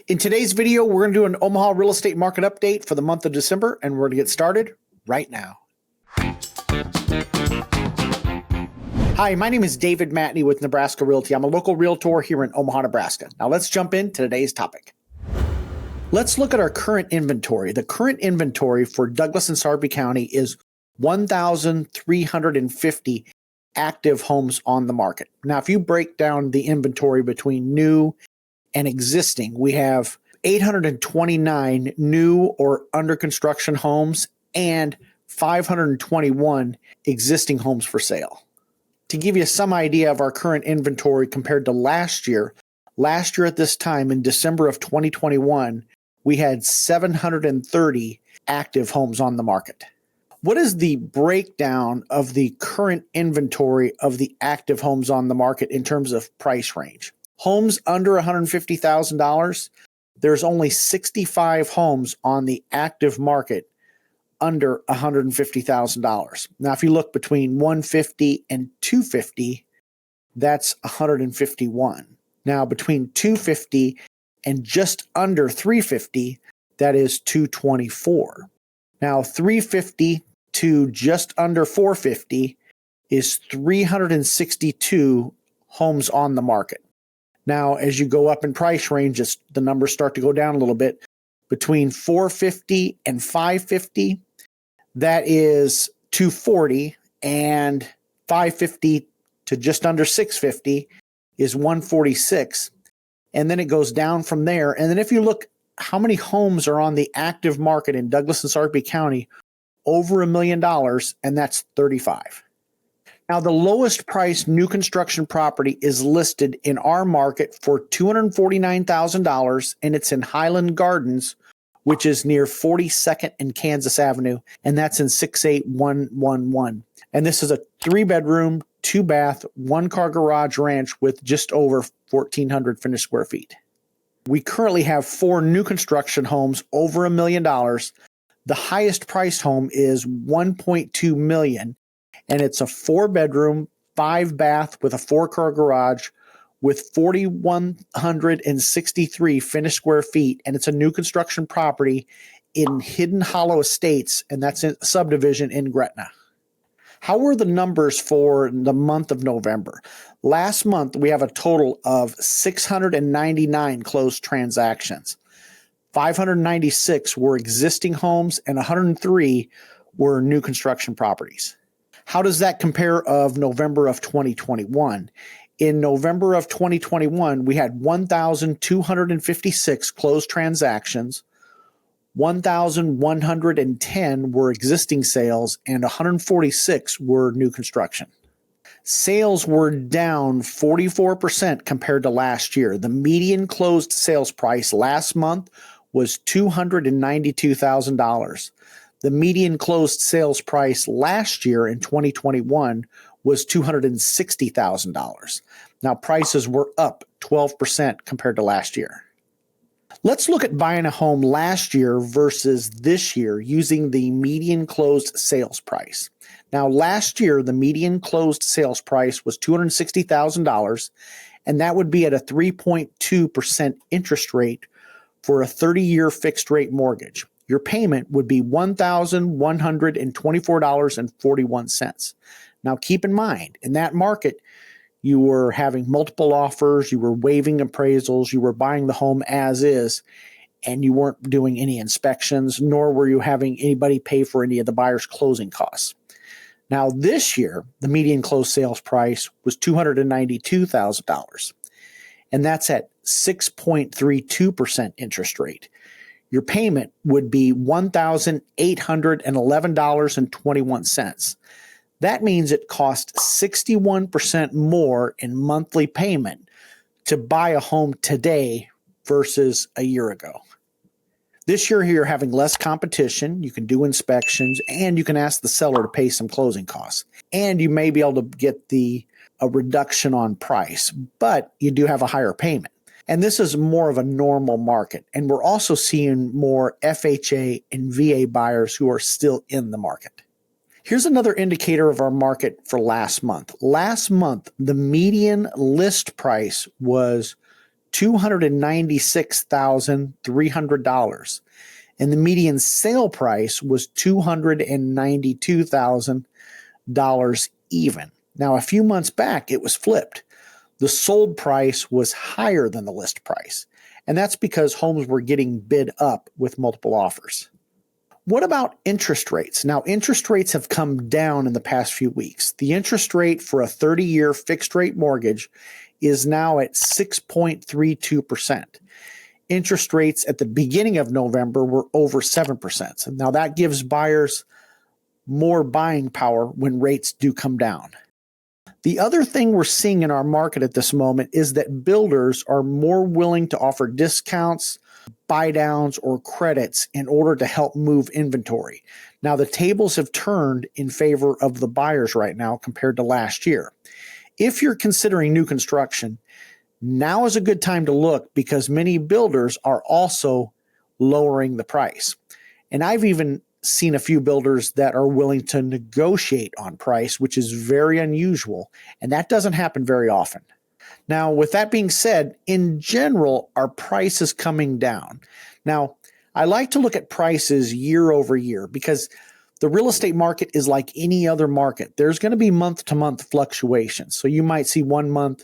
In today's video, we're going to do an Omaha real estate market update for the month of December, and we're going to get started right now. Hi, my name is David Matney with Nebraska Realty. I'm a local realtor here in Omaha, Nebraska. Now let's jump into today's topic. Let's look at our current inventory. The current inventory for Douglas and Sarpy County is 1,350 active homes on the market. Now, if you break down the inventory between new and existing, we have 829 new or under construction homes and 521 existing homes for sale. To give you some idea of our current inventory compared to last year at this time in December of 2021, we had 730 active homes on the market. What is the breakdown of the current inventory of the active homes on the market in terms of price range? Homes under $150,000, there's only 65 homes on the active market under $150,000. Now, if you look between 150 and 250, that's 151. Now, between 250 and just under 350, that is 224. Now, 350 to just under 450 is 362 homes on the market. Now, as you go up in price range, the numbers start to go down a little bit. Between 450 and 550, that is 240, and 550 to just under 650 is 146. And then it goes down from there. And then if you look how many homes are on the active market in Douglas and Sarpy County, over $1 million, and that's 35. Now, the lowest priced new construction property is listed in our market for $249,000, and it's in Highland Gardens, which is near 42nd and Kansas Avenue, and that's in 68111. And this is a 3-bedroom, 2-bath, 1-car garage ranch with just over 1,400 finished square feet. We currently have 4 new construction homes over $1 million. The highest priced home is $1.2 million. And it's a 4-bedroom, 5-bath with a 4-car garage with 4,163 finished square feet. And it's a new construction property in Hidden Hollow Estates, and that's a subdivision in Gretna. How were the numbers for the month of November? Last month, we have a total of 699 closed transactions. 596 were existing homes, and 103 were new construction properties. How does that compare of November of 2021? In November of 2021, we had 1,256 closed transactions, 1,110 were existing sales, and 146 were new construction. Sales were down 44% compared to last year. The median closed sales price last month was $292,000. The median closed sales price last year in 2021 was $260,000. Now, prices were up 12% compared to last year. Let's look at buying a home last year versus this year using the median closed sales price. Now, last year, the median closed sales price was $260,000, and that would be at a 3.2% interest rate for a 30-year fixed rate mortgage. Your payment would be $1,124.41. Now, keep in mind, in that market, you were having multiple offers, you were waiving appraisals, you were buying the home as is, and you weren't doing any inspections, nor were you having anybody pay for any of the buyer's closing costs. Now, this year, the median closed sales price was $292,000, and that's at 6.32% interest rate. Your payment would be $1,811.21. That means it costs 61% more in monthly payment to buy a home today versus a year ago. This year, you're having less competition. You can do inspections, and you can ask the seller to pay some closing costs. And you may be able to get a reduction on price, but you do have a higher payment. And this is more of a normal market. And we're also seeing more FHA and VA buyers who are still in the market. Here's another indicator of our market for last month. Last month, the median list price was $296,300. And the median sale price was $292,000 even. Now, a few months back, it was flipped. The sold price was higher than the list price. And that's because homes were getting bid up with multiple offers. What about interest rates? Now, interest rates have come down in the past few weeks. The interest rate for a 30-year fixed rate mortgage is now at 6.32%. Interest rates at the beginning of November were over 7%. Now, that gives buyers more buying power when rates do come down. The other thing we're seeing in our market at this moment is that builders are more willing to offer discounts, buy downs, or credits in order to help move inventory. Now, the tables have turned in favor of the buyers right now compared to last year. If you're considering new construction, now is a good time to look because many builders are also lowering the price. And I've even seen a few builders that are willing to negotiate on price, which is very unusual, and that doesn't happen very often. Now, with that being said, in general, our price is coming down. Now, I like to look at prices year over year because the real estate market is like any other market. There's going to be month-to-month fluctuations. So you might see one month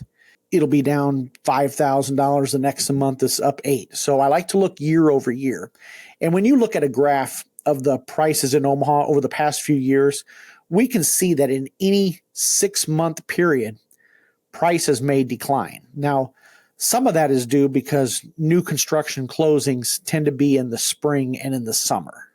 it'll be down $5,000. The next month is up $8,000. So I like to look year over year. And when you look at a graph of the prices in Omaha over the past few years, we can see that in any 6-month period, prices may decline. Now, some of that is due because new construction closings tend to be in the spring and in the summer.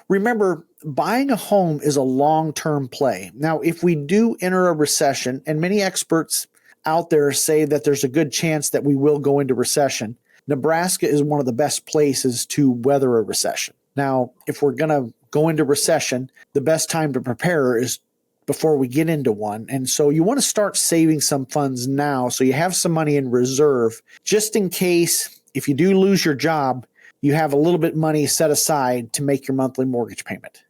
Remember, buying a home is a long-term play. Now, if we do enter a recession, and many experts out there say that there's a good chance that we will go into recession, Nebraska is one of the best places to weather a recession. Now, if we're going to go into recession, the best time to prepare is before we get into one. And so you want to start saving some funds now so you have some money in reserve just in case if you do lose your job, you have a little bit money set aside to make your monthly mortgage payment.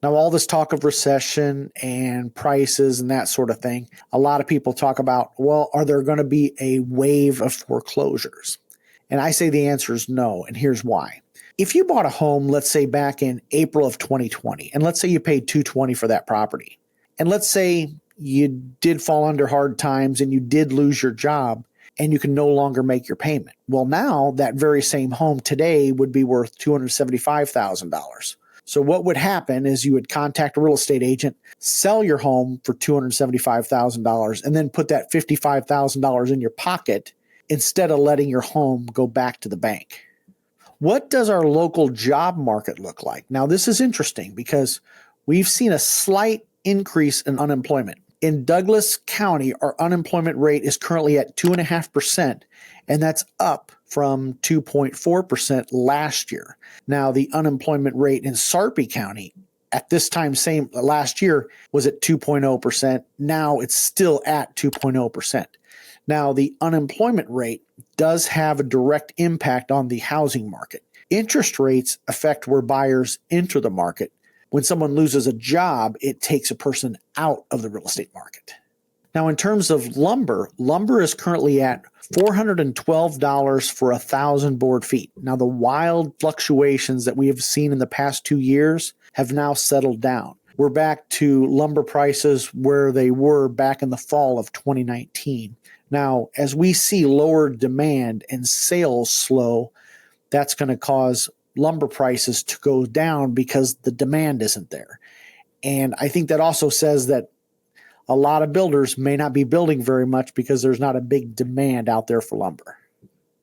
Now, all this talk of recession and prices and that sort of thing, a lot of people talk about, well, are there going to be a wave of foreclosures? And I say the answer is no, and here's why. If you bought a home, let's say back in April of 2020, and let's say you paid $220 for that property, and let's say you did fall under hard times and you did lose your job and you can no longer make your payment. Well, now that very same home today would be worth $275,000. So what would happen is you would contact a real estate agent, sell your home for $275,000, and then put that $55,000 in your pocket instead of letting your home go back to the bank. What does our local job market look like? Now, this is interesting because we've seen a slight increase in unemployment. In Douglas County, our unemployment rate is currently at 2.5%, and that's up from 2.4% last year. Now, the unemployment rate in Sarpy County at this time same last year was at 2.0%. Now it's still at 2.0%. Now, the unemployment rate does have a direct impact on the housing market. Interest rates affect where buyers enter the market. When someone loses a job, it takes a person out of the real estate market. Now, in terms of lumber is currently at $412 for 1,000 board feet. Now, the wild fluctuations that we have seen in the past 2 years have now settled down. We're back to lumber prices where they were back in the fall of 2019. Now, as we see lower demand and sales slow, that's going to cause lumber prices to go down because the demand isn't there. And I think that also says that a lot of builders may not be building very much because there's not a big demand out there for lumber.